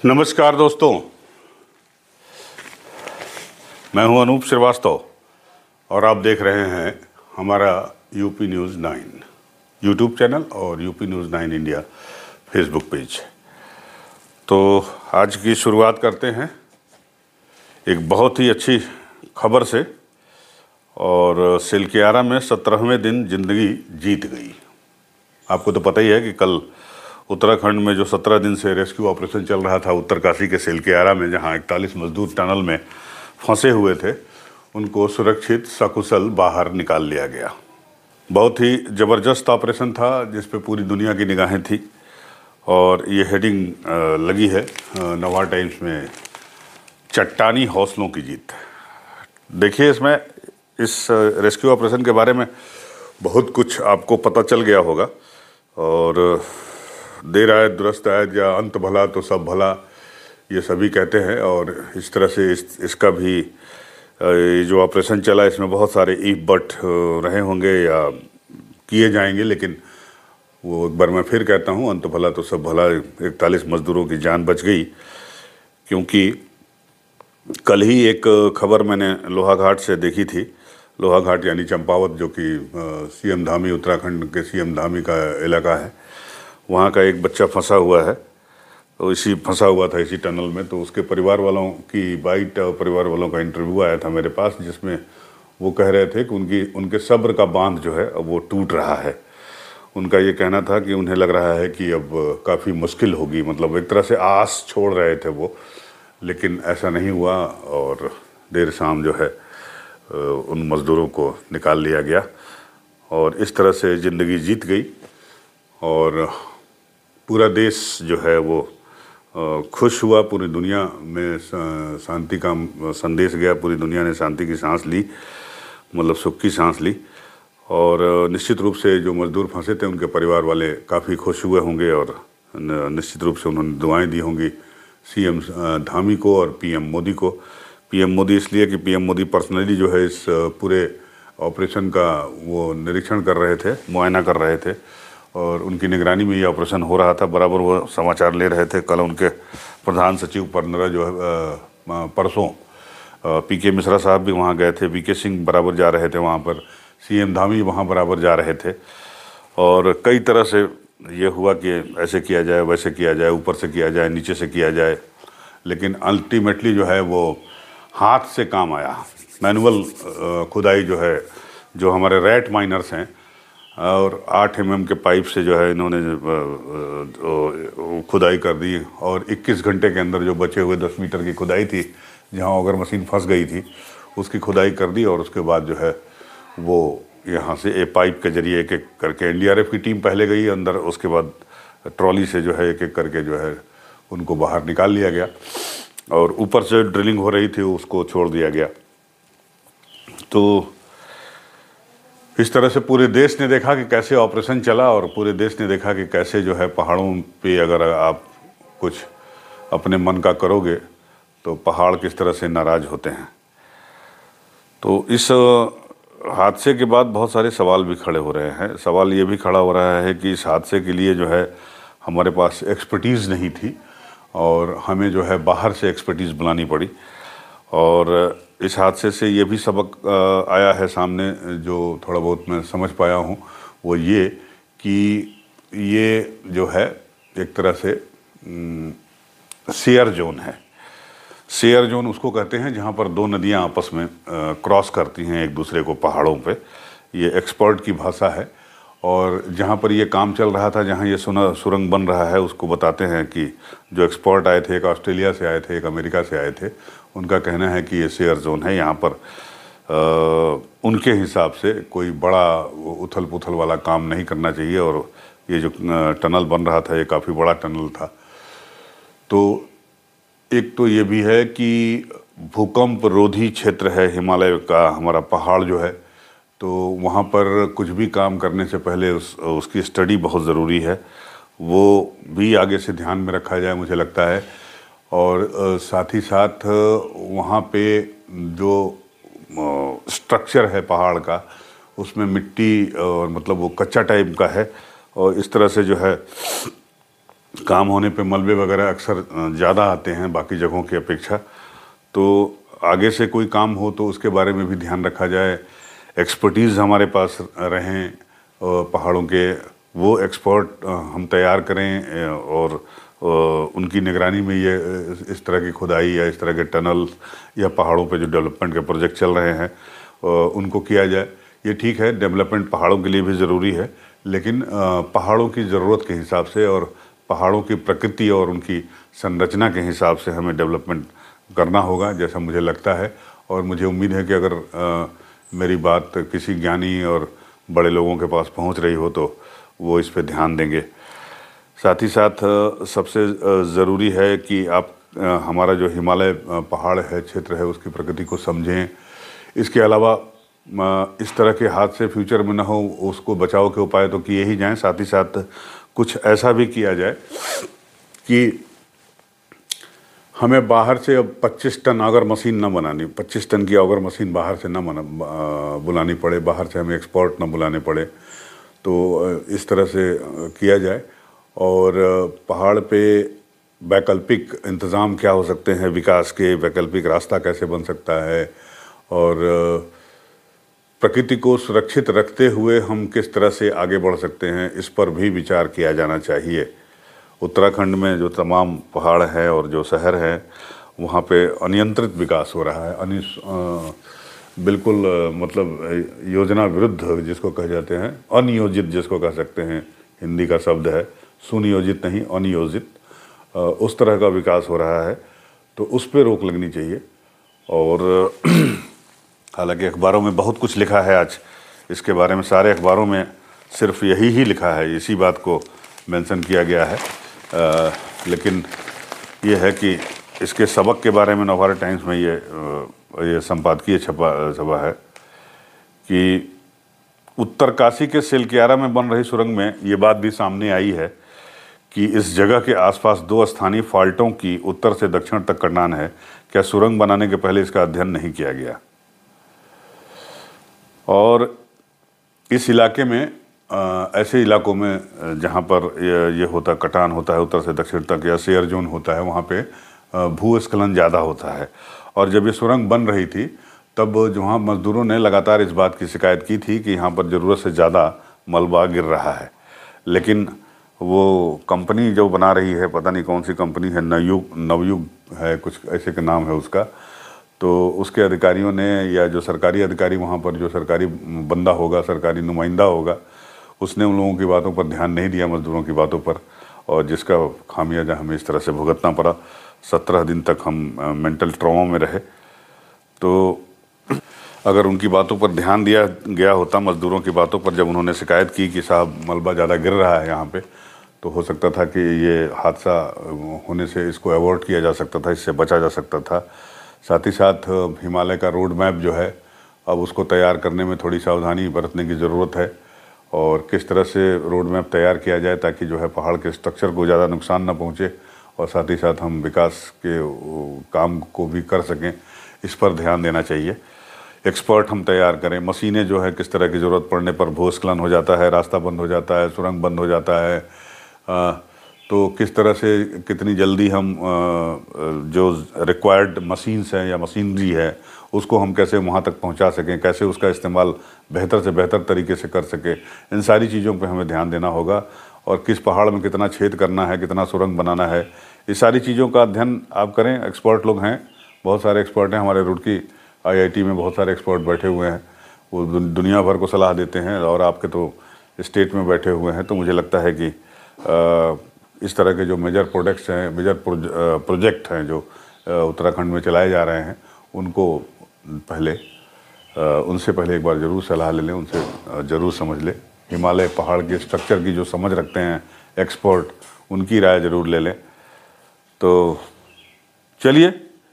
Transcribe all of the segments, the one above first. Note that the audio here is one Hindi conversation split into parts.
नमस्कार दोस्तों, मैं हूं अनूप श्रीवास्तव और आप देख रहे हैं हमारा यूपी न्यूज़ 9 यूट्यूब चैनल और UP news 9 India Facebook page. तो आज की शुरुआत करते हैं एक बहुत ही अच्छी खबर से। और सिलकियारा में 17वें दिन जिंदगी जीत गई। आपको तो पता ही है कि कल उत्तराखंड में जो 17 दिन से रेस्क्यू ऑपरेशन चल रहा था उत्तरकाशी के सिलकियारा में, जहां 41 मजदूर टनल में फंसे हुए थे, उनको सुरक्षित सकुशल बाहर निकाल लिया गया। बहुत ही ज़बरदस्त ऑपरेशन था जिस पे पूरी दुनिया की निगाहें थी। और ये हेडिंग लगी है नवा टाइम्स में, चट्टानी हौसलों की जीत। देखिए, इसमें इस रेस्क्यू ऑपरेशन के बारे में बहुत कुछ आपको पता चल गया होगा। और देर आए दुरुस्त आए, या अंत भला तो सब भला, ये सभी कहते हैं। और इस तरह से इसका भी ये जो ऑपरेशन चला, इसमें बहुत सारे ईफ बट रहे होंगे या किए जाएंगे, लेकिन वो एक बार मैं फिर कहता हूँ, अंत भला तो सब भला। 41 मजदूरों की जान बच गई। क्योंकि कल ही एक खबर मैंने लोहाघाट से देखी थी। लोहाघाट यानी चंपावत, जो कि सीएम धामी, उत्तराखंड के सीएम धामी का इलाका है। वहाँ का एक बच्चा फंसा हुआ है, तो फंसा हुआ था इसी टनल में। तो उसके परिवार वालों की बाइट और परिवार वालों का इंटरव्यू आया था मेरे पास, जिसमें वो कह रहे थे कि उनके सब्र का बांध जो है अब वो टूट रहा है। उनका ये कहना था कि उन्हें लग रहा है कि अब काफ़ी मुश्किल होगी। मतलब एक तरह से आस छोड़ रहे थे वो, लेकिन ऐसा नहीं हुआ। और देर शाम जो है उन मज़दूरों को निकाल लिया गया और इस तरह से ज़िंदगी जीत गई। और पूरा देश जो है वो खुश हुआ। पूरी दुनिया में शांति का संदेश गया। पूरी दुनिया ने शांति की सांस ली, मतलब सुख की सांस ली। और निश्चित रूप से जो मज़दूर फंसे थे उनके परिवार वाले काफ़ी खुश हुए होंगे और निश्चित रूप से उन्होंने दुआएं दी होंगी सीएम धामी को और पीएम मोदी को। पीएम मोदी इसलिए कि पीएम मोदी पर्सनली जो है इस पूरे ऑपरेशन का वो निरीक्षण कर रहे थे, मुआयना कर रहे थे। और उनकी निगरानी में ये ऑपरेशन हो रहा था, बराबर वो समाचार ले रहे थे। कल उनके प्रधान सचिव परनरा जो है परसों पीके मिश्रा साहब भी वहाँ गए थे, वीके सिंह बराबर जा रहे थे वहाँ पर, सीएम धामी वहाँ बराबर जा रहे थे। और कई तरह से ये हुआ कि ऐसे किया जाए, वैसे किया जाए, ऊपर से किया जाए, नीचे से किया जाए, लेकिन अल्टीमेटली जो है वो हाथ से काम आया। मैनुअल खुदाई जो है, जो हमारे रैट माइनर्स हैं, और 8 mm के पाइप से जो है इन्होंने खुदाई कर दी। और 21 घंटे के अंदर जो बचे हुए 10 मीटर की खुदाई थी, जहां अगर मशीन फंस गई थी, उसकी खुदाई कर दी। और उसके बाद जो है वो यहाँ से पाइप के जरिए एक एक करके एनडीआरएफ की टीम पहले गई अंदर, उसके बाद ट्रॉली से जो है एक एक करके जो है उनको बाहर निकाल लिया गया। और ऊपर से ड्रिलिंग हो रही थी, उसको छोड़ दिया गया। तो इस तरह से पूरे देश ने देखा कि कैसे ऑपरेशन चला, और पूरे देश ने देखा कि कैसे जो है पहाड़ों पे अगर आप कुछ अपने मन का करोगे तो पहाड़ किस तरह से नाराज़ होते हैं। तो इस हादसे के बाद बहुत सारे सवाल भी खड़े हो रहे हैं। सवाल ये भी खड़ा हो रहा है कि इस हादसे के लिए जो है हमारे पास एक्सपर्टीज़ नहीं थी और हमें जो है बाहर से एक्सपर्टीज़ बुलानी पड़ी। और इस हादसे से ये भी सबक आया है सामने, जो थोड़ा बहुत मैं समझ पाया हूँ, वो ये कि ये जो है एक तरह से शेयर जोन है। शेयर जोन उसको कहते हैं जहाँ पर दो नदियाँ आपस में क्रॉस करती हैं एक दूसरे को पहाड़ों पे। ये एक्सपर्ट की भाषा है। और जहाँ पर ये काम चल रहा था, जहाँ ये सुरंग बन रहा है, उसको बताते हैं कि जो एक्सपर्ट आए थे, एक ऑस्ट्रेलिया से आए थे, एक अमेरिका से आए थे, उनका कहना है कि ये शेयर जोन है। यहाँ पर उनके हिसाब से कोई बड़ा उथल पुथल वाला काम नहीं करना चाहिए। और ये जो टनल बन रहा था, ये काफ़ी बड़ा टनल था। तो एक तो ये भी है कि भूकंप रोधी क्षेत्र है हिमालय का हमारा पहाड़ जो है, तो वहाँ पर कुछ भी काम करने से पहले उसकी स्टडी बहुत ज़रूरी है। वो भी आगे से ध्यान में रखा जाए, मुझे लगता है। और साथ ही साथ वहाँ पे जो स्ट्रक्चर है पहाड़ का, उसमें मिट्टी और मतलब वो कच्चा टाइप का है। और इस तरह से जो है काम होने पे मलबे वगैरह अक्सर ज़्यादा आते हैं बाकी जगहों की अपेक्षा। तो आगे से कोई काम हो तो उसके बारे में भी ध्यान रखा जाए, एक्सपर्टीज़ हमारे पास रहें पहाड़ों के, वो एक्सपर्ट हम तैयार करें और उनकी निगरानी में ये इस तरह की खुदाई या इस तरह के टनल या पहाड़ों पे जो डेवलपमेंट के प्रोजेक्ट चल रहे हैं उनको किया जाए। ये ठीक है, डेवलपमेंट पहाड़ों के लिए भी ज़रूरी है, लेकिन पहाड़ों की ज़रूरत के हिसाब से और पहाड़ों की प्रकृति और उनकी संरचना के हिसाब से हमें डेवलपमेंट करना होगा, जैसा मुझे लगता है। और मुझे उम्मीद है कि अगर मेरी बात किसी ज्ञानी और बड़े लोगों के पास पहुंच रही हो तो वो इस पे ध्यान देंगे। साथ ही साथ सबसे ज़रूरी है कि आप हमारा जो हिमालय पहाड़ है, क्षेत्र है, उसकी प्रकृति को समझें। इसके अलावा इस तरह के हादसे फ्यूचर में ना हो, उसको बचाव के उपाय तो किए ही जाएं। साथ ही साथ कुछ ऐसा भी किया जाए कि हमें बाहर से अब 25 टन ऑगर मशीन न बनानी, 25 टन की ऑगर मशीन बाहर से न बुलानी पड़े, बाहर से हमें एक्सपोर्ट न बुलाने पड़े। तो इस तरह से किया जाए। और पहाड़ पे वैकल्पिक इंतज़ाम क्या हो सकते हैं, विकास के वैकल्पिक रास्ता कैसे बन सकता है, और प्रकृति को सुरक्षित रखते हुए हम किस तरह से आगे बढ़ सकते हैं, इस पर भी विचार किया जाना चाहिए। उत्तराखंड में जो तमाम पहाड़ हैं और जो शहर हैं वहाँ पे अनियंत्रित विकास हो रहा है, बिल्कुल मतलब योजना विरुद्ध जिसको कह जाते हैं, अनियोजित जिसको कह सकते हैं, हिंदी का शब्द है, सुनियोजित नहीं अनियोजित, उस तरह का विकास हो रहा है। तो उस पर रोक लगनी चाहिए। और हालांकि अखबारों में बहुत कुछ लिखा है आज इसके बारे में, सारे अखबारों में सिर्फ यही ही लिखा है, इसी बात को मेंशन किया गया है। लेकिन ये है कि इसके सबक के बारे में नवभारत टाइम्स में ये संपादकीय छपा है कि उत्तरकाशी के सिलक्यारा में बन रही सुरंग में ये बात भी सामने आई है कि इस जगह के आसपास 2 स्थानीय फाल्टों की उत्तर से दक्षिण तक कटान है। क्या सुरंग बनाने के पहले इसका अध्ययन नहीं किया गया? और इस इलाके में ऐसे इलाकों में जहाँ पर ये होता कटान होता है उत्तर से दक्षिण तक, या शेयर जोन होता है, वहाँ पे भूस्खलन ज़्यादा होता है। और जब ये सुरंग बन रही थी तब वहाँ मज़दूरों ने लगातार इस बात की शिकायत की थी कि यहाँ पर ज़रूरत से ज़्यादा मलबा गिर रहा है। लेकिन वो कंपनी जो बना रही है, पता नहीं कौन सी कंपनी है, नवयुग है, कुछ ऐसे का नाम है उसका, तो उसके अधिकारियों ने या जो सरकारी अधिकारी वहाँ पर जो सरकारी बंदा होगा, सरकारी नुमाइंदा होगा, उसने उन लोगों की बातों पर ध्यान नहीं दिया, मज़दूरों की बातों पर, और जिसका खामियाजा हमें इस तरह से भुगतना पड़ा। 17 दिन तक हम मेंटल ट्रॉमा में रहे। तो अगर उनकी बातों पर ध्यान दिया गया होता, मज़दूरों की बातों पर, जब उन्होंने शिकायत की कि साहब मलबा ज़्यादा गिर रहा है यहाँ पे, तो हो सकता था कि ये हादसा होने से इसको अवॉइड किया जा सकता था, इससे बचा जा सकता था। साथ ही साथ हिमालय का रोड मैप जो है, अब उसको तैयार करने में थोड़ी सावधानी बरतने की ज़रूरत है। और किस तरह से रोड मैप तैयार किया जाए ताकि जो है पहाड़ के स्ट्रक्चर को ज़्यादा नुकसान ना पहुँचे, और साथ ही साथ हम विकास के काम को भी कर सकें, इस पर ध्यान देना चाहिए। एक्सपर्ट हम तैयार करें, मशीनें जो है किस तरह की ज़रूरत पड़ने पर भूस्खलन हो जाता है, रास्ता बंद हो जाता है, सुरंग बंद हो जाता है, तो किस तरह से कितनी जल्दी हम जो रिक्वायर्ड मशीन्स हैं या मशीनरी है उसको हम कैसे वहाँ तक पहुँचा सकें, कैसे उसका इस्तेमाल बेहतर से बेहतर तरीके से कर सकें, इन सारी चीज़ों पे हमें ध्यान देना होगा। और किस पहाड़ में कितना छेद करना है, कितना सुरंग बनाना है, इस सारी चीज़ों का अध्ययन आप करें। एक्सपर्ट लोग हैं, बहुत सारे एक्सपर्ट हैं, हमारे रुड़की IIT में बहुत सारे एक्सपर्ट बैठे हुए हैं, वो दुनिया भर को सलाह देते हैं, और आपके तो स्टेट में बैठे हुए हैं। तो मुझे लगता है कि इस तरह के जो मेजर प्रोडक्ट्स हैं, मेजर प्रोजेक्ट हैं जो उत्तराखंड में चलाए जा रहे हैं, उनको उनसे पहले एक बार ज़रूर सलाह ले लें, उनसे ज़रूर समझ लें। हिमालय पहाड़ के स्ट्रक्चर की जो समझ रखते हैं एक्सपर्ट, उनकी राय ज़रूर ले लें। तो चलिए,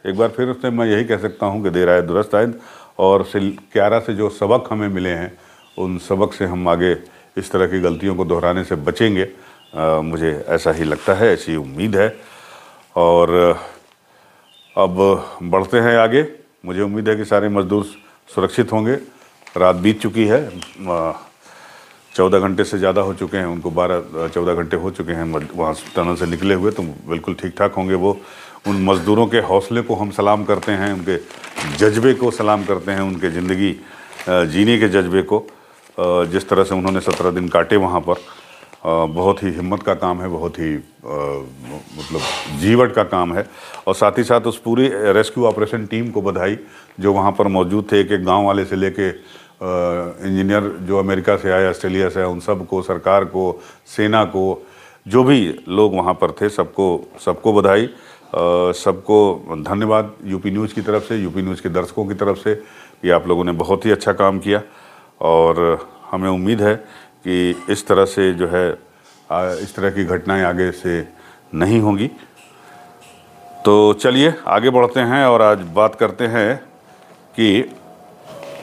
एक बार फिर से मैं यही कह सकता हूँ कि देर आए दुरुस्त आए, और सिलक्यारा से जो सबक हमें मिले हैं, उन सबक से हम आगे इस तरह की गलतियों को दोहराने से बचेंगे। मुझे ऐसा ही लगता है, ऐसी उम्मीद है। और अब बढ़ते हैं आगे। मुझे उम्मीद है कि सारे मज़दूर सुरक्षित होंगे। रात बीत चुकी है, 14 घंटे से ज़्यादा हो चुके हैं, उनको 12-14 घंटे हो चुके हैं वहाँ टनल से निकले हुए, तो बिल्कुल ठीक ठाक होंगे वो। उन मज़दूरों के हौसले को हम सलाम करते हैं, उनके जज्बे को सलाम करते हैं, उनके ज़िंदगी जीने के जज्बे को। जिस तरह से उन्होंने 17 दिन काटे वहाँ पर, बहुत ही हिम्मत का काम है, बहुत ही मतलब जीवट का काम है। और साथ ही साथ उस पूरी रेस्क्यू ऑपरेशन टीम को बधाई जो वहाँ पर मौजूद थे, एक गांव वाले से लेके इंजीनियर जो अमेरिका से आए, ऑस्ट्रेलिया से आए, उन सब को, सरकार को, सेना को, जो भी लोग वहाँ पर थे, सबको बधाई, सबको धन्यवाद यूपी न्यूज़ की तरफ से, यूपी न्यूज़ के दर्शकों की तरफ से कि आप लोगों ने बहुत ही अच्छा काम किया। और हमें उम्मीद है कि इस तरह से जो है इस तरह की घटनाएं आगे से नहीं होंगी। तो चलिए आगे बढ़ते हैं और आज बात करते हैं कि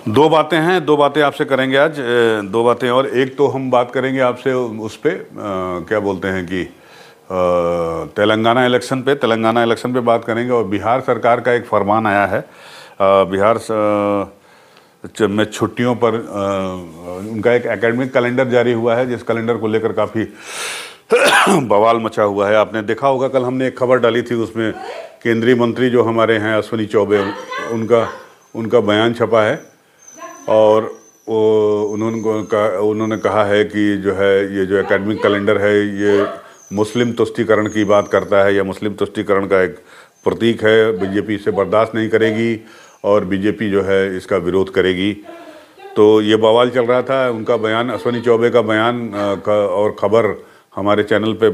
दो बातें आपसे करेंगे आज, दो बातें। और एक तो हम बात करेंगे आपसे उस पर क्या बोलते हैं कि तेलंगाना इलेक्शन पे बात करेंगे। और बिहार सरकार का एक फरमान आया है, बिहार में छुट्टियों पर उनका एक एकेडमिक कैलेंडर जारी हुआ है, जिस कैलेंडर को लेकर काफ़ी बवाल मचा हुआ है। आपने देखा होगा, कल हमने एक खबर डाली थी, उसमें केंद्रीय मंत्री जो हमारे हैं अश्विनी चौबे, उनका बयान छपा है। और उन्होंने कहा है कि जो है ये जो एकेडमिक कैलेंडर है ये मुस्लिम तुष्टीकरण की बात करता है, या मुस्लिम तुष्टीकरण का एक प्रतीक है। बीजेपी इसे बर्दाश्त नहीं करेगी और बीजेपी जो है इसका विरोध करेगी। तो ये बवाल चल रहा था। उनका बयान, अश्विनी चौबे का बयान और ख़बर हमारे चैनल पे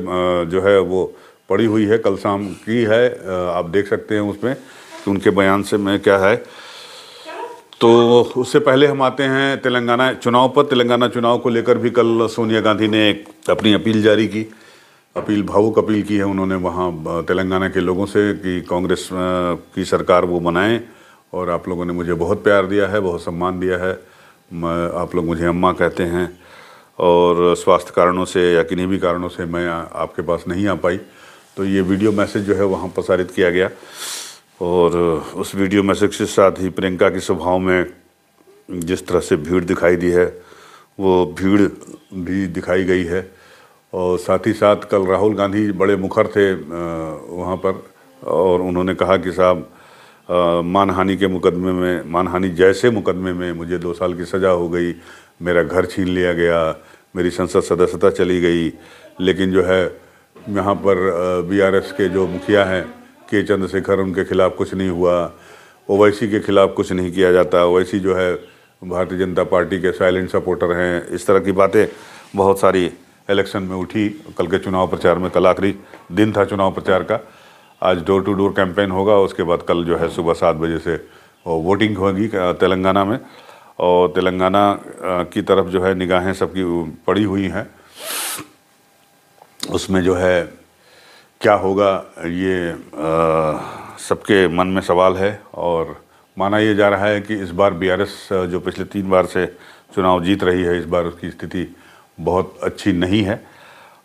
जो है वो पड़ी हुई है, कल शाम की है, आप देख सकते हैं उसमें कि उनके बयान से मैं क्या है। तो उससे पहले हम आते हैं तेलंगाना चुनाव पर। तेलंगाना चुनाव को लेकर भी कल सोनिया गांधी ने एक अपनी अपील जारी की, भावुक अपील की है उन्होंने वहाँ तेलंगाना के लोगों से कि कांग्रेस की सरकार वो बनाएं। और आप लोगों ने मुझे बहुत प्यार दिया है, बहुत सम्मान दिया है, आप लोग मुझे अम्मा कहते हैं, और स्वास्थ्य कारणों से या किन्हीं भी कारणों से मैं आपके पास नहीं आ पाई। तो ये वीडियो मैसेज जो है वहाँ प्रसारित किया गया। और उस वीडियो मैसेज के साथ ही प्रियंका की सभाओं में जिस तरह से भीड़ दिखाई दी है, वो भीड़ भी दिखाई गई है। और साथ ही साथ कल राहुल गांधी बड़े मुखर थे वहाँ पर, और उन्होंने कहा कि साहब मानहानि के मुकदमे में, मानहानि जैसे मुकदमे में मुझे 2 साल की सज़ा हो गई, मेरा घर छीन लिया गया, मेरी संसद सदस्यता चली गई, लेकिन जो है यहाँ पर बीआरएस के जो मुखिया हैं के चंद्रशेखर, उनके खिलाफ़ कुछ नहीं हुआ। ओवैसी के खिलाफ़ कुछ नहीं किया जाता, ओवैसी जो है भारतीय जनता पार्टी के साइलेंट सपोर्टर हैं। इस तरह की बातें बहुत सारी इलेक्शन में उठी। कल के चुनाव प्रचार में, कल आखिरी दिन था चुनाव प्रचार का, आज डोर टू डोर कैंपेन होगा। उसके बाद कल जो है सुबह 7 बजे से वोटिंग होगी तेलंगाना में। और तेलंगाना की तरफ जो है निगाहें सबकी पड़ी हुई हैं। उसमें जो है क्या होगा ये सबके मन में सवाल है। और माना ये जा रहा है कि इस बार बीआरएस जो पिछले 3 बार से चुनाव जीत रही है, इस बार उसकी स्थिति बहुत अच्छी नहीं है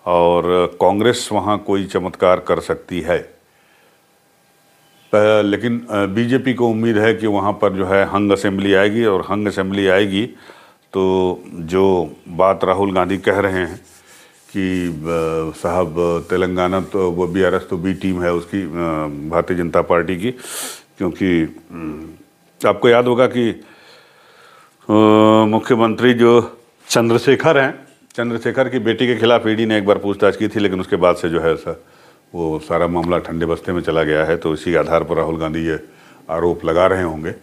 और कांग्रेस वहाँ कोई चमत्कार कर सकती है। लेकिन बीजेपी को उम्मीद है कि वहाँ पर जो है हंग असेंबली आएगी, और हंग असेंबली आएगी तो जो बात राहुल गांधी कह रहे हैं कि साहब तेलंगाना तो वो बीआरएस तो बी टीम है उसकी, भारतीय जनता पार्टी की, क्योंकि आपको याद होगा कि मुख्यमंत्री जो चंद्रशेखर हैं, चंद्रशेखर की बेटी के खिलाफ ईडी ने एक बार पूछताछ की थी, लेकिन उसके बाद से जो है वो सारा मामला ठंडे बस्ते में चला गया है। तो इसी आधार पर राहुल गांधी ये आरोप लगा रहे होंगे।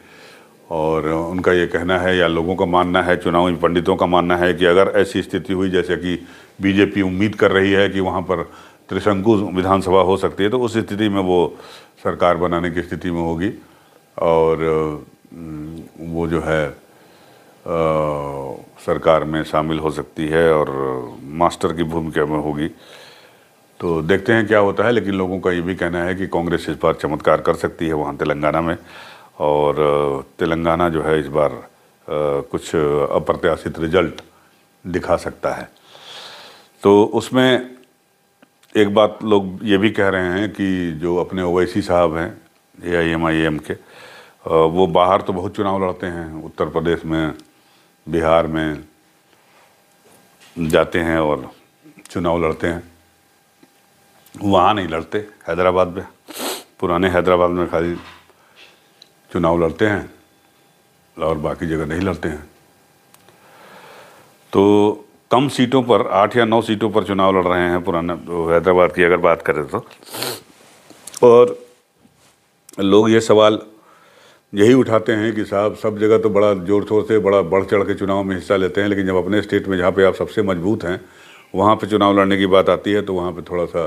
और उनका ये कहना है, या लोगों का मानना है, चुनावी पंडितों का मानना है कि अगर ऐसी स्थिति हुई जैसे कि बीजेपी उम्मीद कर रही है कि वहाँ पर त्रिशंकु विधानसभा हो सकती है, तो उस स्थिति में वो सरकार बनाने की स्थिति में होगी और वो जो है सरकार में शामिल हो सकती है और मास्टर की भूमिका में होगी। तो देखते हैं क्या होता है। लेकिन लोगों का ये भी कहना है कि कांग्रेस इस बार चमत्कार कर सकती है वहाँ तेलंगाना में, और तेलंगाना जो है इस बार कुछ अप्रत्याशित रिजल्ट दिखा सकता है। तो उसमें एक बात लोग ये भी कह रहे हैं कि जो अपने ओवैसी साहब हैं AIMIM के, वो बाहर तो बहुत चुनाव लड़ते हैं, उत्तर प्रदेश में, बिहार में, जाते हैं और चुनाव लड़ते हैं। वहाँ नहीं लड़ते, हैदराबाद में, पुराने हैदराबाद में खाली चुनाव लड़ते हैं और बाकी जगह नहीं लड़ते हैं। तो कम सीटों पर, 8 या 9 सीटों पर चुनाव लड़ रहे हैं पुराना हैदराबाद की अगर बात करें तो। और लोग ये सवाल यही उठाते हैं कि साहब सब जगह तो बड़ा जोर शोर से बड़ा बढ़ चढ़ के चुनाव में हिस्सा लेते हैं, लेकिन जब अपने स्टेट में जहाँ पे आप सबसे मजबूत हैं वहाँ पे चुनाव लड़ने की बात आती है तो वहाँ पे थोड़ा सा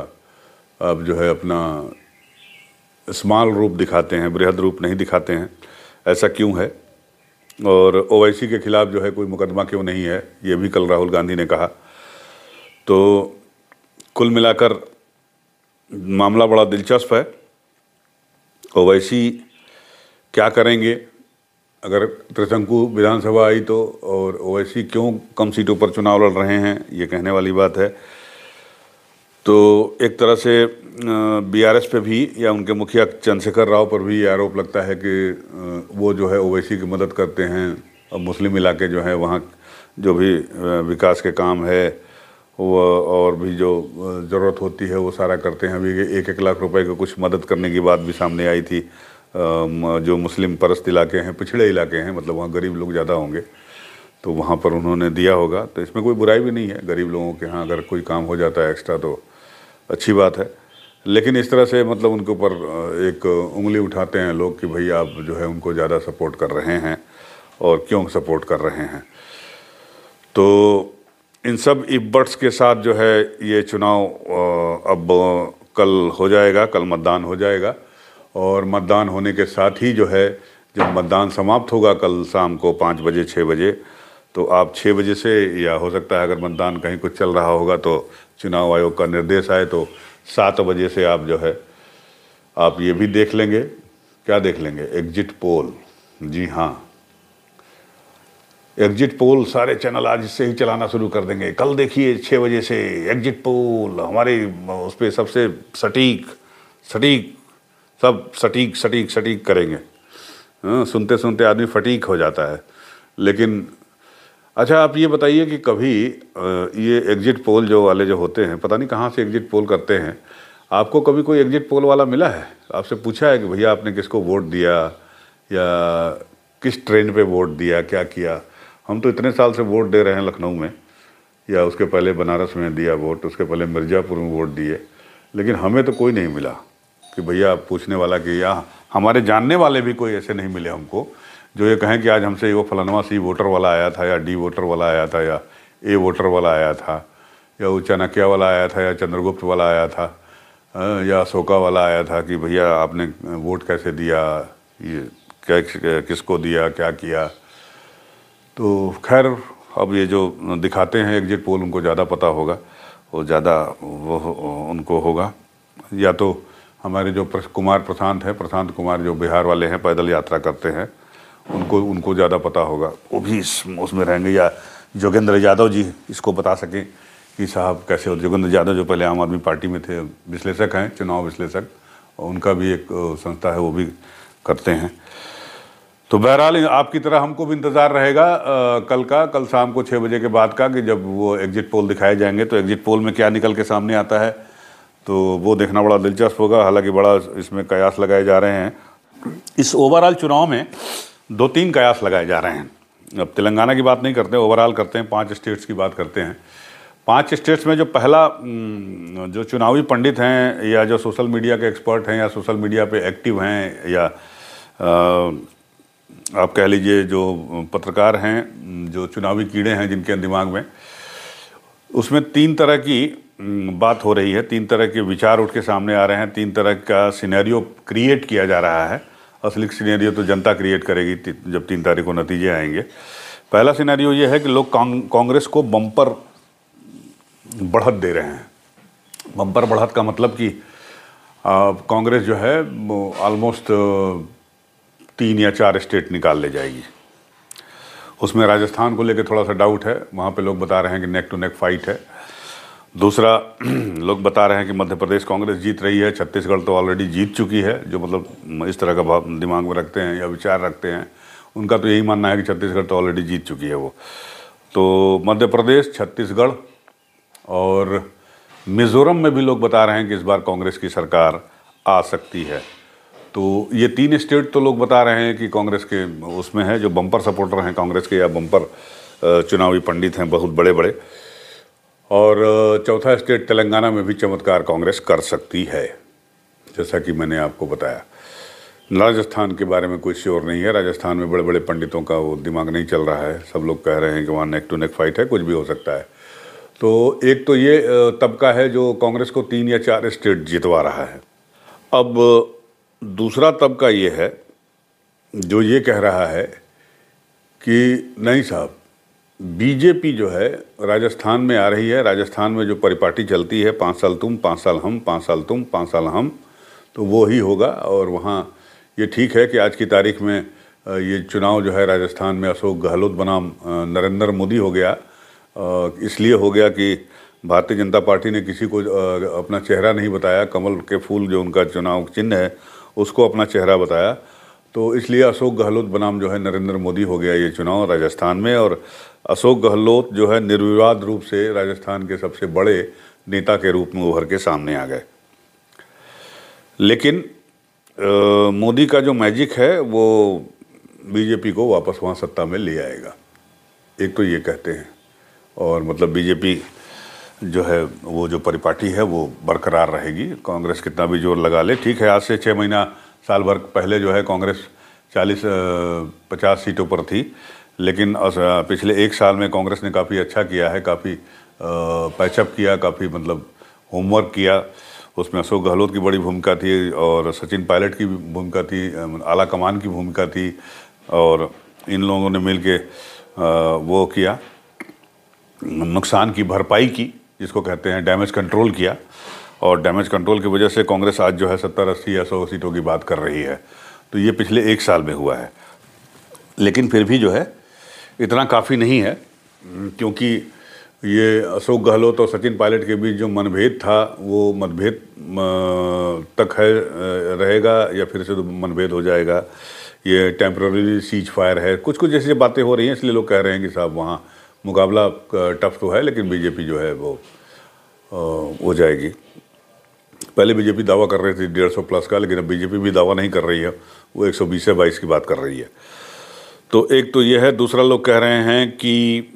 आप जो है अपना स्मॉल रूप दिखाते हैं, बृहद रूप नहीं दिखाते हैं। ऐसा क्यों है? और ओवैसी के खिलाफ जो है कोई मुकदमा क्यों नहीं है, ये भी कल राहुल गांधी ने कहा। तो कुल मिलाकर मामला बड़ा दिलचस्प है। ओवैसी क्या करेंगे अगर त्रिशंकु विधानसभा आई तो, और ओवैसी क्यों कम सीटों पर चुनाव लड़ रहे हैं, ये कहने वाली बात है। तो एक तरह से बीआरएस पे भी या उनके मुखिया चंद्रशेखर राव पर भी ये आरोप लगता है कि वो जो है ओवैसी की मदद करते हैं और मुस्लिम इलाके जो है वहाँ जो भी विकास के काम है वो और भी जो ज़रूरत होती है वो सारा करते हैं। अभी 1-1 लाख रुपए की कुछ मदद करने की बात भी सामने आई थी। जो मुस्लिम परस्त इलाके हैं, पिछड़े इलाके हैं, मतलब वहाँ गरीब लोग ज़्यादा होंगे तो वहाँ पर उन्होंने दिया होगा। तो इसमें कोई बुराई भी नहीं है, गरीब लोगों के यहाँ अगर कोई काम हो जाता है एक्स्ट्रा तो अच्छी बात है। लेकिन इस तरह से मतलब उनके ऊपर एक उंगली उठाते हैं लोग कि भाई आप जो है उनको ज़्यादा सपोर्ट कर रहे हैं और क्यों सपोर्ट कर रहे हैं। तो इन सब इफ बट्स के साथ जो है ये चुनाव अब कल हो जाएगा, कल मतदान हो जाएगा। और मतदान होने के साथ ही जो है जब मतदान समाप्त होगा कल शाम को 5 बजे 6 बजे, तो आप 6 बजे से, या हो सकता है अगर मतदान कहीं कुछ चल रहा होगा तो चुनाव आयोग का निर्देश आए तो 7 बजे से आप जो है आप ये भी देख लेंगे। क्या देख लेंगे? Exit poll. जी हाँ, एग्जिट पोल सारे चैनल आज इससे ही चलाना शुरू कर देंगे। कल देखिए 6 बजे से एग्जिट पोल हमारे उस पर सबसे सटीक सब सटीक करेंगे। सुनते सुनते आदमी फटीक हो जाता है। लेकिन अच्छा आप ये बताइए कि कभी ये एग्जिट पोल जो वाले जो होते हैं, पता नहीं कहाँ से एग्जिट पोल करते हैं, आपको कभी कोई एग्जिट पोल वाला मिला है? आपसे पूछा है कि भैया आपने किसको वोट दिया या किस ट्रेंड पे वोट दिया, क्या किया? हम तो इतने साल से वोट दे रहे हैं लखनऊ में, या उसके पहले बनारस में दिया वोट, उसके पहले मिर्ज़ापुर में वोट दिए, लेकिन हमें तो कोई नहीं मिला कि भैया आप पूछने वाला कि या हमारे जानने वाले भी कोई ऐसे नहीं मिले हमको जो ये कहें कि आज हमसे वो फलानवा सी वोटर वाला आया था या डी वोटर वाला आया था या ए वोटर वाला आया था या वो चाणक्य वाला आया था या चंद्रगुप्त वाला आया था या अशोका वाला आया था कि भैया आपने वोट कैसे दिया, ये क्या किसको दिया, क्या किया। तो खैर अब ये जो दिखाते हैं एग्जिट पोल उनको ज़्यादा पता होगा, वो ज़्यादा वो उनको होगा। या तो हमारे जो प्रशांत कुमार जो बिहार वाले हैं, पैदल यात्रा करते हैं, उनको ज़्यादा पता होगा, वो भी उसमें रहेंगे। या जोगेंद्र यादव जी इसको बता सकें कि साहब कैसे हो। जोगेंद्र यादव जो पहले आम आदमी पार्टी में थे, विश्लेषक हैं, चुनाव विश्लेषक, और उनका भी एक संस्था है, वो भी करते हैं। तो बहरहाल आपकी तरह हमको भी इंतज़ार रहेगा कल शाम को 6 बजे के बाद का, कि जब वो एग्जिट पोल दिखाए जाएंगे तो एग्जिट पोल में क्या निकल के सामने आता है, तो वो देखना बड़ा दिलचस्प होगा। हालांकि बड़ा इसमें कयास लगाए जा रहे हैं। इस ओवरऑल चुनाव में 2-3 कयास लगाए जा रहे हैं। अब तेलंगाना की बात नहीं करते, ओवरऑल करते हैं, 5 स्टेट्स की बात करते हैं। 5 स्टेट्स में जो पहला जो चुनावी पंडित हैं या जो सोशल मीडिया के एक्सपर्ट हैं या सोशल मीडिया पे एक्टिव हैं या आप कह लीजिए जो पत्रकार हैं, जो चुनावी कीड़े हैं जिनके दिमाग में, उसमें 3 तरह की बात हो रही है, 3 तरह के विचार उठ के सामने आ रहे हैं, 3 तरह का सिनेरियो क्रिएट किया जा रहा है। असली सिनेरियो तो जनता क्रिएट करेगी जब 3 तारीख को नतीजे आएंगे। पहला सिनेरियो ये है कि लोग कांग्रेस को बम्पर बढ़त दे रहे हैं। बम्पर बढ़त का मतलब कि कांग्रेस जो है ऑलमोस्ट 3 या 4 स्टेट निकाल ले जाएगी। उसमें राजस्थान को लेकर थोड़ा सा डाउट है, वहाँ पे लोग बता रहे हैं कि नेक टू नेक फाइट है। दूसरा लोग बता रहे हैं कि मध्य प्रदेश कांग्रेस जीत रही है, छत्तीसगढ़ तो ऑलरेडी जीत चुकी है। जो मतलब इस तरह का भाव दिमाग में रखते हैं या विचार रखते हैं, उनका तो यही मानना है कि छत्तीसगढ़ तो ऑलरेडी जीत चुकी है वो। तो मध्य प्रदेश, छत्तीसगढ़ और मिज़ोरम में भी लोग बता रहे हैं कि इस बार कांग्रेस की सरकार आ सकती है। तो ये 3 स्टेट तो लोग बता रहे हैं कि कांग्रेस के उसमें है, जो बम्पर सपोर्टर हैं कांग्रेस के या बम्पर चुनावी पंडित हैं बहुत बड़े बड़े। और चौथा स्टेट तेलंगाना में भी चमत्कार कांग्रेस कर सकती है, जैसा कि मैंने आपको बताया। राजस्थान के बारे में कोई श्योर नहीं है, राजस्थान में बड़े बड़े पंडितों का वो दिमाग नहीं चल रहा है, सब लोग कह रहे हैं कि वहाँ नेक टू नेक फाइट है, कुछ भी हो सकता है। तो एक तो ये तबका है जो कांग्रेस को 3 या 4 स्टेट जितवा रहा है। अब दूसरा तबका ये है जो ये कह रहा है कि नहीं साहब, बीजेपी जो है राजस्थान में आ रही है, राजस्थान में जो परिपाटी चलती है 5 साल तुम 5 साल हम, 5 साल तुम 5 साल हम, तो वो ही होगा। और वहाँ ये ठीक है कि आज की तारीख में ये चुनाव जो है राजस्थान में अशोक गहलोत बनाम नरेंद्र मोदी हो गया। इसलिए हो गया कि भारतीय जनता पार्टी ने किसी को अपना चेहरा नहीं बताया, कमल के फूल जो उनका चुनाव चिन्ह है उसको अपना चेहरा बताया, तो इसलिए अशोक गहलोत बनाम जो है नरेंद्र मोदी हो गया ये चुनाव राजस्थान में। और अशोक गहलोत जो है निर्विवाद रूप से राजस्थान के सबसे बड़े नेता के रूप में उभर के सामने आ गए। लेकिन मोदी का जो मैजिक है वो बीजेपी को वापस वहाँ सत्ता में ले आएगा, एक तो ये कहते हैं। और मतलब बीजेपी जो है वो जो परिपाटी है वो बरकरार रहेगी, कांग्रेस कितना भी जोर लगा ले। ठीक है, आज से 6 महीना साल भर पहले जो है कांग्रेस 40-50 सीटों पर थी, लेकिन पिछले 1 साल में कांग्रेस ने काफ़ी अच्छा किया है, काफ़ी पैचअप किया, काफ़ी मतलब होमवर्क किया। उसमें अशोक गहलोत की बड़ी भूमिका थी और सचिन पायलट की भूमिका थी, आला कमान की भूमिका थी, और इन लोगों ने मिल के वो किया, नुकसान की भरपाई की, जिसको कहते हैं डैमेज कंट्रोल किया। और डैमेज कंट्रोल की वजह से कांग्रेस आज जो है 70-80 या 100 सीटों की बात कर रही है। तो ये पिछले 1 साल में हुआ है, लेकिन फिर भी जो है इतना काफ़ी नहीं है, क्योंकि ये अशोक गहलोत और सचिन पायलट के बीच जो मनभेद था वो मनभेद तक है रहेगा या फिर से तो मनभेद हो जाएगा। ये टेम्पररी सीज फायर है, कुछ कुछ ऐसी बातें हो रही हैं, इसलिए लोग कह रहे हैं कि साहब वहाँ मुकाबला टफ तो है, लेकिन बीजेपी जो है वो हो जाएगी। पहले बीजेपी दावा कर रही थी 150 प्लस का, लेकिन अब बीजेपी भी दावा नहीं कर रही है, वो 120 से 22 की बात कर रही है। तो एक तो ये है। दूसरा, लोग कह रहे हैं कि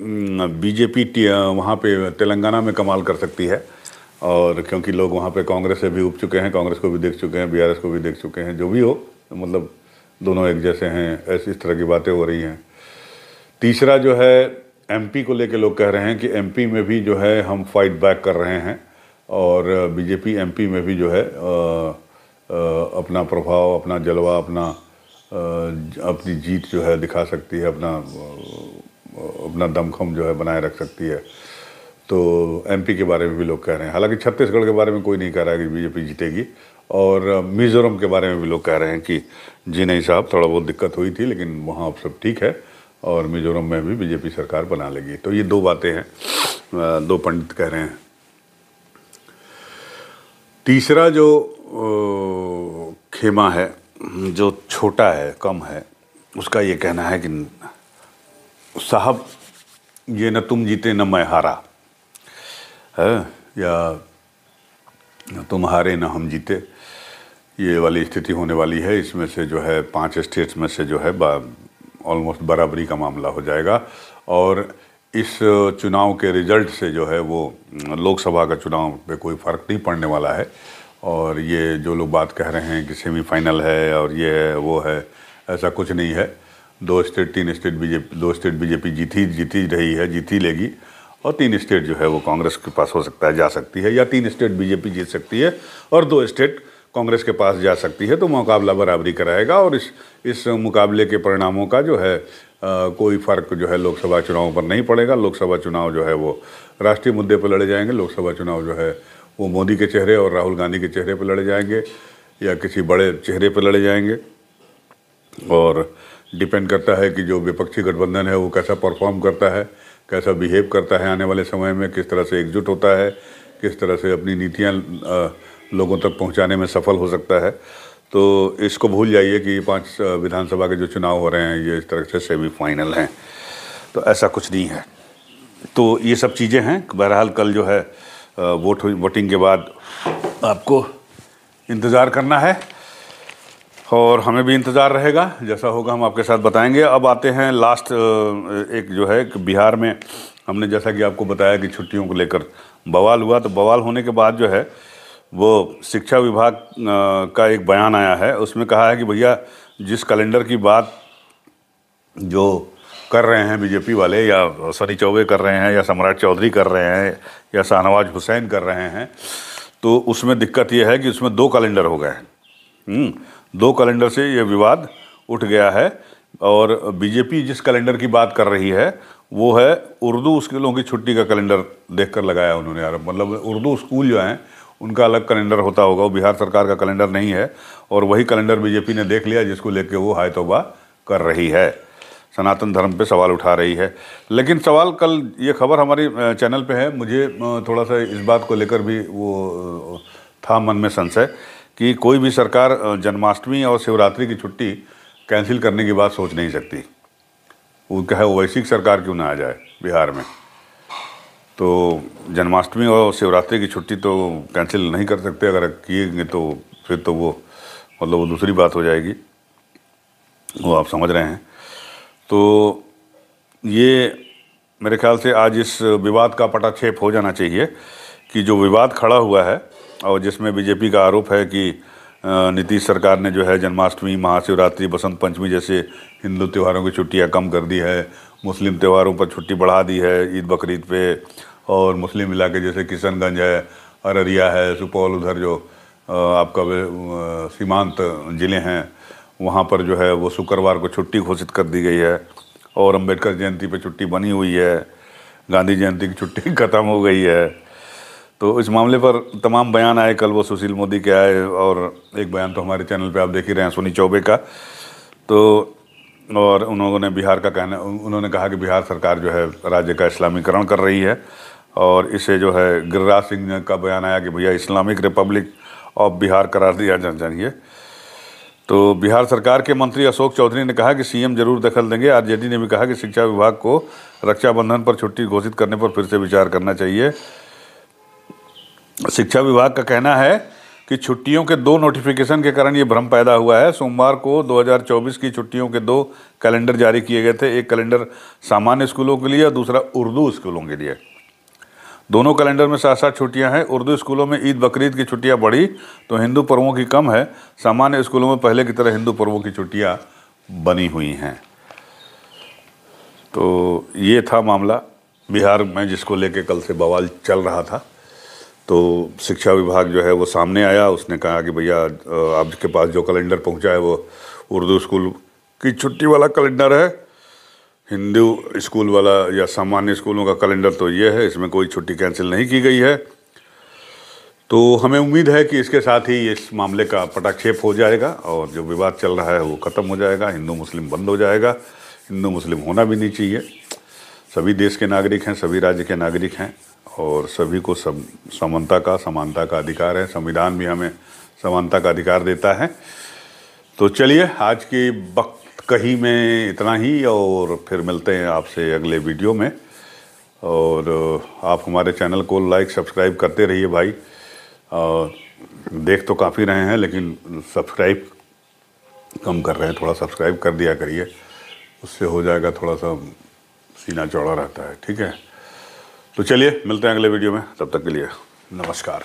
बीजेपी वहाँ पे तेलंगाना में कमाल कर सकती है, और क्योंकि लोग वहाँ पे कांग्रेस से भी उब चुके हैं, कांग्रेस को भी देख चुके हैं, बीआरएस को भी देख चुके हैं, जो भी हो मतलब दोनों एक जैसे हैं, ऐसी इस तरह की बातें हो रही हैं। तीसरा जो है एमपी को लेके लोग कह रहे हैं कि एमपी में भी जो है हम फाइट बैक कर रहे हैं, और बीजेपी एमपी में भी जो है अपना प्रभाव, अपना जलवा, अपनी जीत जो है दिखा सकती है, अपना दमखम जो है बनाए रख सकती है। तो एमपी के बारे में भी लोग कह रहे हैं। हालांकि छत्तीसगढ़ के बारे में कोई नहीं कह रहा है कि बीजेपी जीतेगी, और मिज़ोरम के बारे में भी लोग कह रहे हैं कि जी नहीं साहब, थोड़ा बहुत दिक्कत हुई थी लेकिन वहाँ अब सब ठीक है, और मिज़ोरम में भी बीजेपी सरकार बना लेगी। तो ये 2 बातें हैं, 2 पंडित कह रहे हैं। तीसरा जो खेमा है, जो छोटा है, कम है, उसका ये कहना है कि साहब ये न तुम जीते न मैं हारा है, या तुम हारे न हम जीते, ये वाली स्थिति होने वाली है। इसमें से जो है 5 स्टेट्स में से जो है ऑलमोस्ट बराबरी का मामला हो जाएगा, और इस चुनाव के रिजल्ट से जो है वो लोकसभा का चुनाव पे कोई फ़र्क नहीं पड़ने वाला है। और ये जो लोग बात कह रहे हैं कि सेमीफाइनल है और ये है वो है, ऐसा कुछ नहीं है। 2 स्टेट 3 स्टेट बीजेपी जीती रही है, जीती लेगी, और 3 स्टेट जो है वो कांग्रेस के पास हो सकता है, जा सकती है, या 3 स्टेट बीजेपी जीत सकती है और 2 स्टेट कांग्रेस के पास जा सकती है। तो मुकाबला बराबरी कराएगा, और इस मुकाबले के परिणामों का जो है कोई फ़र्क जो है लोकसभा चुनाव पर नहीं पड़ेगा। लोकसभा चुनाव जो है वो राष्ट्रीय मुद्दे पर लड़े जाएंगे, लोकसभा चुनाव जो है वो मोदी के चेहरे और राहुल गांधी के चेहरे पर लड़े जाएंगे, या किसी बड़े चेहरे पर लड़े जाएंगे। और डिपेंड करता है कि जो विपक्षी गठबंधन है वो कैसा परफॉर्म करता है, कैसा बिहेव करता है आने वाले समय में, किस तरह से एकजुट होता है, किस तरह से अपनी नीतियाँ लोगों तक पहुंचाने में सफल हो सकता है। तो इसको भूल जाइए कि 5 विधानसभा के जो चुनाव हो रहे हैं ये इस तरह से सेमीफाइनल हैं, तो ऐसा कुछ नहीं है। तो ये सब चीज़ें हैं। बहरहाल कल जो है वोटिंग के बाद आपको इंतज़ार करना है और हमें भी इंतज़ार रहेगा, जैसा होगा हम आपके साथ बताएंगे। अब आते हैं लास्ट एक जो है कि बिहार में हमने जैसा कि आपको बताया कि छुट्टियों को लेकर बवाल हुआ, तो बवाल होने के बाद जो है वो शिक्षा विभाग का एक बयान आया है। उसमें कहा है कि भैया जिस कैलेंडर की बात जो कर रहे हैं बीजेपी वाले, या सनी चौबे कर रहे हैं, या सम्राट चौधरी कर रहे हैं, या शाहनवाज हुसैन कर रहे हैं, तो उसमें दिक्कत यह है कि उसमें 2 कैलेंडर हो गए हैं। 2 कैलेंडर से ये विवाद उठ गया है। और बीजेपी जिस कैलेंडर की बात कर रही है वो है उर्दू स्कूलों की छुट्टी का कैलेंडर देखकर लगाया उन्होंने। यार मतलब उर्दू स्कूल जो हैं उनका अलग कैलेंडर होता होगा, वो बिहार सरकार का कैलेंडर नहीं है। और वही कैलेंडर बीजेपी ने देख लिया जिसको लेके वो हाय तौबा कर रही है, सनातन धर्म पे सवाल उठा रही है। लेकिन सवाल कल ये खबर हमारी चैनल पे है, मुझे थोड़ा सा इस बात को लेकर भी वो था मन में संशय कि कोई भी सरकार जन्माष्टमी और शिवरात्रि की छुट्टी कैंसिल करने की बात सोच नहीं सकती। वो क्या है, वो वैश्विक सरकार क्यों ना आ जाए बिहार में, तो जन्माष्टमी और शिवरात्रि की छुट्टी तो कैंसिल नहीं कर सकते। अगर किएंगे तो फिर तो वो मतलब वो दूसरी बात हो जाएगी, वो आप समझ रहे हैं। तो ये मेरे ख्याल से आज इस विवाद का पटाक्षेप हो जाना चाहिए कि जो विवाद खड़ा हुआ है और जिसमें बीजेपी का आरोप है कि नीतीश सरकार ने जो है जन्माष्टमी, महाशिवरात्रि, बसंत पंचमी जैसे हिंदू त्योहारों की छुट्टियां कम कर दी है, मुस्लिम त्योहारों पर छुट्टी बढ़ा दी है ईद बकरीद पे, और मुस्लिम इलाके जैसे किशनगंज है, अररिया है, सुपौल, उधर जो आपका सीमांत ज़िले हैं वहाँ पर जो है वो शुक्रवार को छुट्टी घोषित कर दी गई है। और अम्बेडकर जयंती पे छुट्टी बनी हुई है, गांधी जयंती की छुट्टी ख़त्म हो गई है। तो इस मामले पर तमाम बयान आए, कल वो सुशील मोदी के आए और एक बयान तो हमारे चैनल पे आप देख ही रहे हैं सनी चौबे का। तो और उन्होंने बिहार का कहना, उन्होंने कहा कि बिहार सरकार जो है राज्य का इस्लामीकरण कर रही है, और इसे जो है गिरिराज सिंह का बयान आया कि भैया इस्लामिक रिपब्लिक ऑफ बिहार करार दिया जाना चाहिए। तो बिहार सरकार के मंत्री अशोक चौधरी ने कहा कि सीएम जरूर दखल देंगे। आरजेडी ने भी कहा कि शिक्षा विभाग को रक्षाबंधन पर छुट्टी घोषित करने पर फिर से विचार करना चाहिए। शिक्षा विभाग का कहना है कि छुट्टियों के 2 नोटिफिकेशन के कारण ये भ्रम पैदा हुआ है। सोमवार को 2024 की छुट्टियों के 2 कैलेंडर जारी किए गए थे, एक कैलेंडर सामान्य स्कूलों के लिए और दूसरा उर्दू स्कूलों के लिए। दोनों कैलेंडर में 7-7 छुट्टियां हैं। उर्दू स्कूलों में ईद बकरीद की छुट्टियां बढ़ी तो हिंदू पर्वों की कम है। सामान्य स्कूलों में पहले की तरह हिंदू पर्वों की छुट्टियां बनी हुई हैं। तो ये था मामला बिहार में जिसको लेके कल से बवाल चल रहा था। तो शिक्षा विभाग जो है वो सामने आया, उसने कहा कि भैया आपके पास जो कैलेंडर पहुंचा है वो उर्दू स्कूल की छुट्टी वाला कैलेंडर है, हिंदू स्कूल वाला या सामान्य स्कूलों का कैलेंडर तो ये है, इसमें कोई छुट्टी कैंसिल नहीं की गई है। तो हमें उम्मीद है कि इसके साथ ही इस मामले का पटाक्षेप हो जाएगा और जो विवाद चल रहा है वो ख़त्म हो जाएगा, हिंदू मुस्लिम बंद हो जाएगा। हिंदू मुस्लिम होना भी नहीं चाहिए, सभी देश के नागरिक हैं, सभी राज्य के नागरिक हैं और सभी को समानता का अधिकार है। संविधान भी हमें समानता का अधिकार देता है। तो चलिए आज की वक्त कही में इतना ही, और फिर मिलते हैं आपसे अगले वीडियो में। और आप हमारे चैनल को लाइक सब्सक्राइब करते रहिए भाई। देख तो काफ़ी रहे हैं लेकिन सब्सक्राइब कम कर रहे हैं, थोड़ा सब्सक्राइब कर दिया करिए, उससे हो जाएगा, थोड़ा सा सीना चौड़ा रहता है। ठीक है, तो चलिए मिलते हैं अगले वीडियो में, तब तक के लिए नमस्कार।